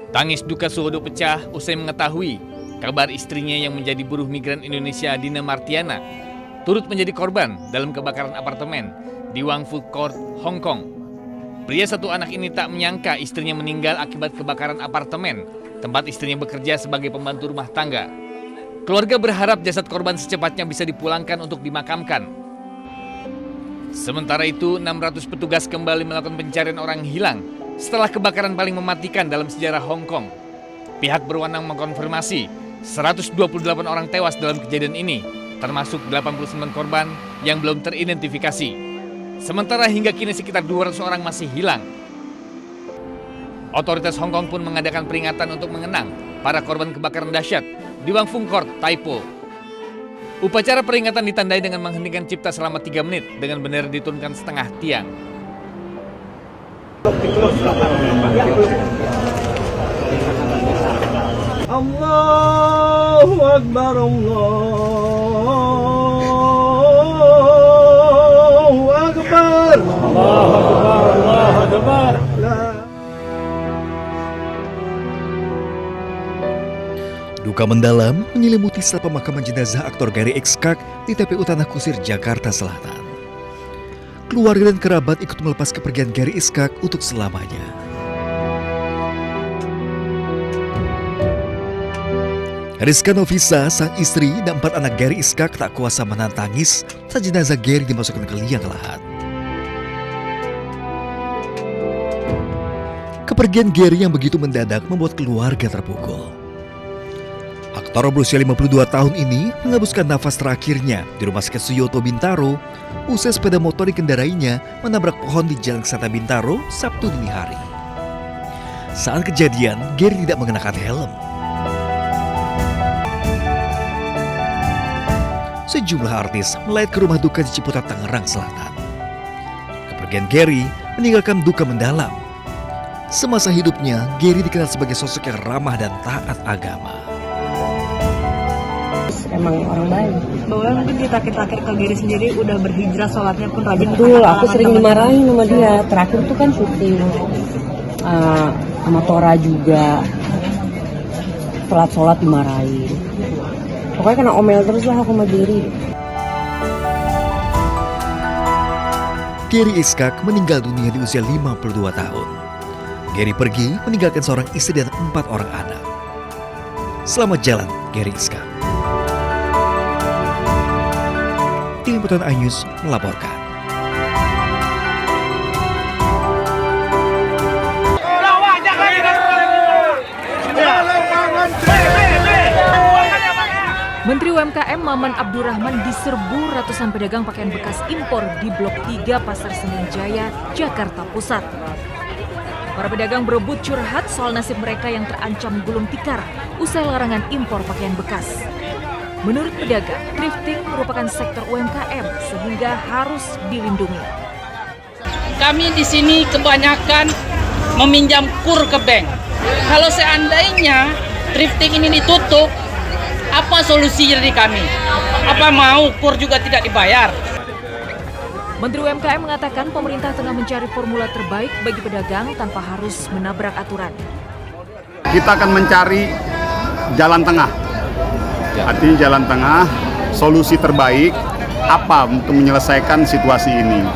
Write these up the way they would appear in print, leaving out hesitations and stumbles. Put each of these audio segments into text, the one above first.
Tangis duka Suhodo pecah usai mengetahui kabar istrinya yang menjadi buruh migran Indonesia Dina Martiana turut menjadi korban dalam kebakaran apartemen di Wang Fu Court, Hong Kong. Pria satu anak ini tak menyangka istrinya meninggal akibat kebakaran apartemen tempat istrinya bekerja sebagai pembantu rumah tangga. Keluarga berharap jasad korban secepatnya bisa dipulangkan untuk dimakamkan. Sementara itu, 600 petugas kembali melakukan pencarian orang hilang setelah kebakaran paling mematikan dalam sejarah Hong Kong. Pihak berwenang mengkonfirmasi 128 orang tewas dalam kejadian ini, termasuk 89 korban yang belum teridentifikasi. Sementara hingga kini sekitar 200 orang masih hilang. Otoritas Hong Kong pun mengadakan peringatan untuk mengenang para korban kebakaran dahsyat di Wang Fu Court, Tai Po. Upacara peringatan ditandai dengan menghentikan cipta selama 3 menit dengan bendera diturunkan setengah tiang. Allahu Akbar, Allahu Akbar, Allahu Akbar, Allahu Akbar. Duka mendalam menyelimuti setelah pemakaman jenazah aktor Gary X-Kak di TPU Tanah Kusir, Jakarta Selatan. Keluarga dan kerabat ikut melepas kepergian Gary X-Kak untuk selamanya. Rizka Novisa, sang istri dan 4 anak Gary X-Kak tak kuasa menahan tangis saat jenazah Gary dimasukkan ke liang lahat. Kepergian Gary yang begitu mendadak membuat keluarga terpukul. Aktor berusia 52 tahun ini menghabiskan nafas terakhirnya di Rumah Sakit Suyoto Bintaro usai sepeda motor dikendarainya menabrak pohon di Jalan Kesata Bintaro Sabtu dini hari. Saat kejadian, Gary tidak mengenakan helm. Sejumlah artis melayat ke rumah duka di Ciputat, Tangerang Selatan. Kepergian Gary meninggalkan duka mendalam. Semasa hidupnya, Gary dikenal sebagai sosok yang ramah dan taat agama. Emang orang baik. Bahwa mungkin kita ke diri sendiri udah berhijrah, sholatnya pun rajin. Betul, aku sering dimarahin sama dia. Terakhir tuh kan syuting sama Tora juga. Sholat dimarahin. Pokoknya kena omel terus lah aku sama diri. Gary X-Kak meninggal dunia di usia 52 tahun. Gary pergi meninggalkan seorang istri dan 4 orang anak. Selamat jalan, Gary X-Kak. Tim Liputan iNews melaporkan. Menteri UMKM Maman Abdurrahman diserbu ratusan pedagang pakaian bekas impor di Blok 3 Pasar Senen Jaya, Jakarta Pusat. Para pedagang berebut curhat soal nasib mereka yang terancam gulung tikar usai larangan impor pakaian bekas. Menurut pedagang, thrifting merupakan sektor UMKM sehingga harus dilindungi. Kami di sini kebanyakan meminjam kur ke bank. Kalau seandainya thrifting ini ditutup, apa solusi dari kami? Apa mau kur juga tidak dibayar? Menteri UMKM mengatakan pemerintah tengah mencari formula terbaik bagi pedagang tanpa harus menabrak aturan. Kita akan mencari jalan tengah. Artinya jalan tengah, solusi terbaik apa untuk menyelesaikan situasi ini.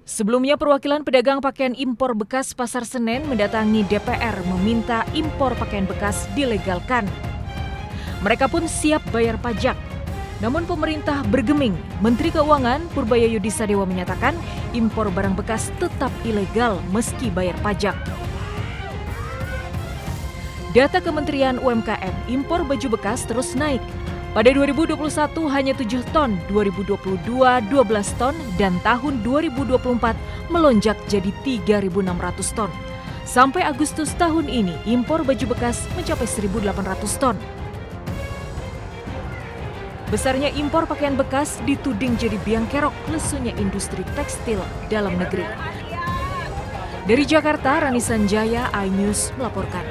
Sebelumnya perwakilan pedagang pakaian impor bekas Pasar Senen mendatangi DPR meminta impor pakaian bekas dilegalkan. Mereka pun siap bayar pajak. Namun pemerintah bergeming. Menteri Keuangan Purbaya Sadewa menyatakan impor barang bekas tetap ilegal meski bayar pajak. Data Kementerian UMKM, impor baju bekas terus naik. Pada 2021 hanya 7 ton, 2022 12 ton, dan tahun 2024 melonjak jadi 3.600 ton. Sampai Agustus tahun ini, impor baju bekas mencapai 1.800 ton. Besarnya impor pakaian bekas dituding jadi biang kerok lesunya industri tekstil dalam negeri. Dari Jakarta, Rani Sanjaya, iNews melaporkan.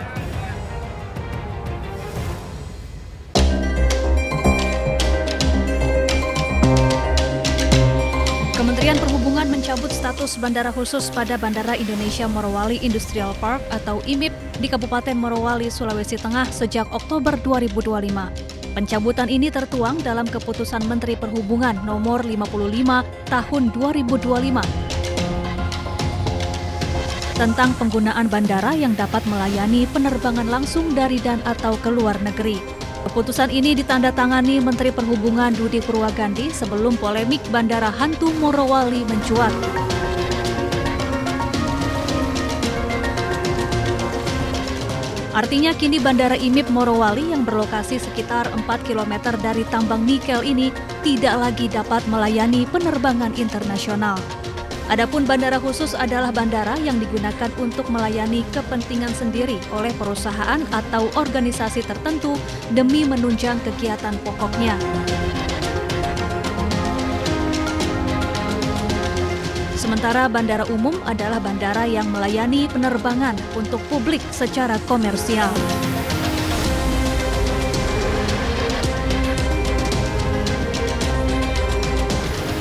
Kementerian Perhubungan mencabut status bandara khusus pada Bandara Indonesia Morowali Industrial Park atau IMIP di Kabupaten Morowali, Sulawesi Tengah sejak Oktober 2025. Pencabutan ini tertuang dalam Keputusan Menteri Perhubungan Nomor 55 Tahun 2025 tentang penggunaan bandara yang dapat melayani penerbangan langsung dari dan atau ke luar negeri. Keputusan ini ditandatangani Menteri Perhubungan Budi Purwagandi sebelum polemik Bandara Hantu Morowali mencuat. Artinya kini Bandara IMIP Morowali yang berlokasi sekitar 4 km dari tambang nikel ini tidak lagi dapat melayani penerbangan internasional. Adapun bandara khusus adalah bandara yang digunakan untuk melayani kepentingan sendiri oleh perusahaan atau organisasi tertentu demi menunjang kegiatan pokoknya. Sementara bandara umum adalah bandara yang melayani penerbangan untuk publik secara komersial.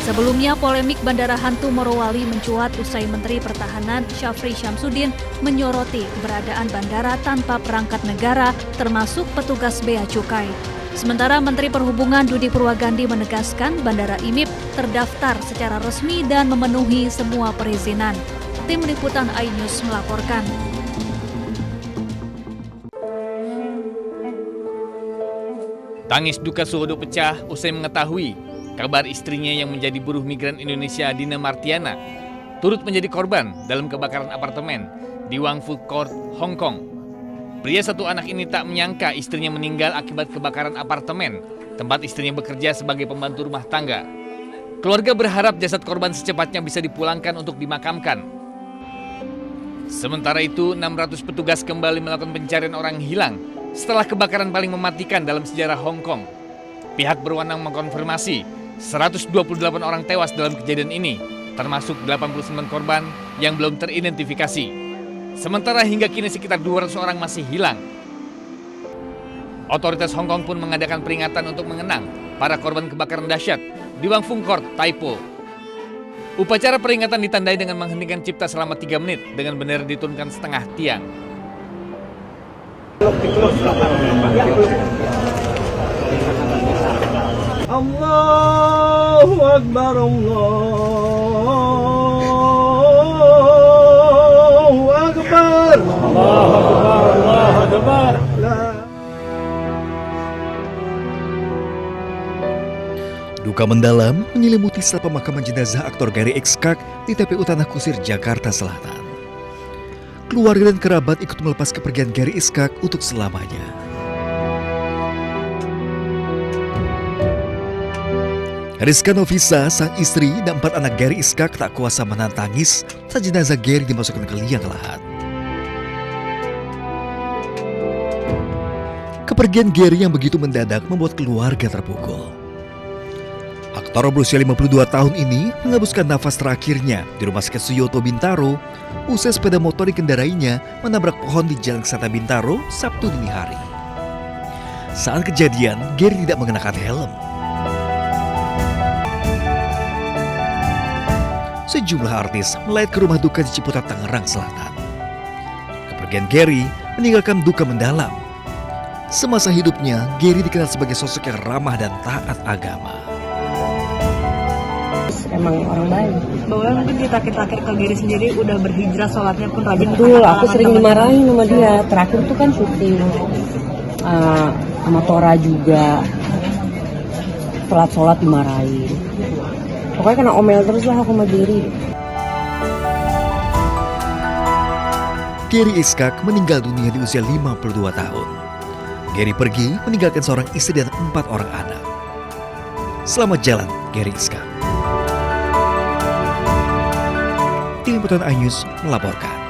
Sebelumnya, polemik Bandara Hantu Morowali mencuat usai Menteri Pertahanan Syafri Syamsuddin menyoroti keberadaan bandara tanpa perangkat negara, termasuk petugas Bea Cukai. Sementara Menteri Perhubungan Budi Purwagandi menegaskan Bandara IMIP terdaftar secara resmi dan memenuhi semua perizinan. Tim Liputan iNews melaporkan. Tangis duka Suhodo pecah usai mengetahui kabar istrinya yang menjadi buruh migran Indonesia Dina Martiana turut menjadi korban dalam kebakaran apartemen di Wang Fu Court, Hong Kong. Pria satu anak ini tak menyangka istrinya meninggal akibat kebakaran apartemen tempat istrinya bekerja sebagai pembantu rumah tangga. Keluarga berharap jasad korban secepatnya bisa dipulangkan untuk dimakamkan. Sementara itu, 600 petugas kembali melakukan pencarian orang hilang setelah kebakaran paling mematikan dalam sejarah Hong Kong. Pihak berwenang mengkonfirmasi 128 orang tewas dalam kejadian ini, termasuk 89 korban yang belum teridentifikasi. Sementara hingga kini sekitar 200 orang masih hilang. Otoritas Hong Kong pun mengadakan peringatan untuk mengenang para korban kebakaran dahsyat di Wang Fu Court, Tai Po. Upacara peringatan ditandai dengan menghentikan cipta selama 3 menit dengan bendera diturunkan setengah tiang. Allahu Akbar, Allahu Akbar, Allahu Akbar. Duka mendalam menyelimuti setelah pemakaman jenazah aktor Gary X-Kak di TPU Tanah Kusir, Jakarta Selatan. Keluarga dan kerabat ikut melepas kepergian Gary X-Kak untuk selamanya. Rizka Novisa, sang istri dan 4 anak Gary X-Kak tak kuasa menahan tangis saat jenazah Gary dimasukkan ke liang lahat. Kepergian Gary yang begitu mendadak membuat keluarga terpukul. Aktor berusia 52 tahun ini menghabiskan nafas terakhirnya di Rumah Sakit Suyoto Bintaro usai sepeda motor dikendarainya menabrak pohon di Jalan Kesata Bintaro Sabtu dini hari. Saat kejadian, Gary tidak mengenakan helm. Sejumlah artis melayat ke rumah duka di Ciputat, Tangerang Selatan. Kepergian Gary meninggalkan duka mendalam. Semasa hidupnya, Gary dikenal sebagai sosok yang ramah dan taat agama. Emang orang baik. Bahwa mungkin kita ke diri sendiri udah berhijrah, sholatnya pun rajin. Betul, aku sering dimarahin sama dia. Terakhir tuh kan syuting sama Tora juga. Sholat dimarahin. Pokoknya kena omel terus lah aku sama Gary. Gary X-Kak meninggal dunia di usia 52 tahun. Gary pergi meninggalkan seorang istri dan 4 orang anak. Selamat jalan, Gary X-Kak. Tim Liputan iNews melaporkan.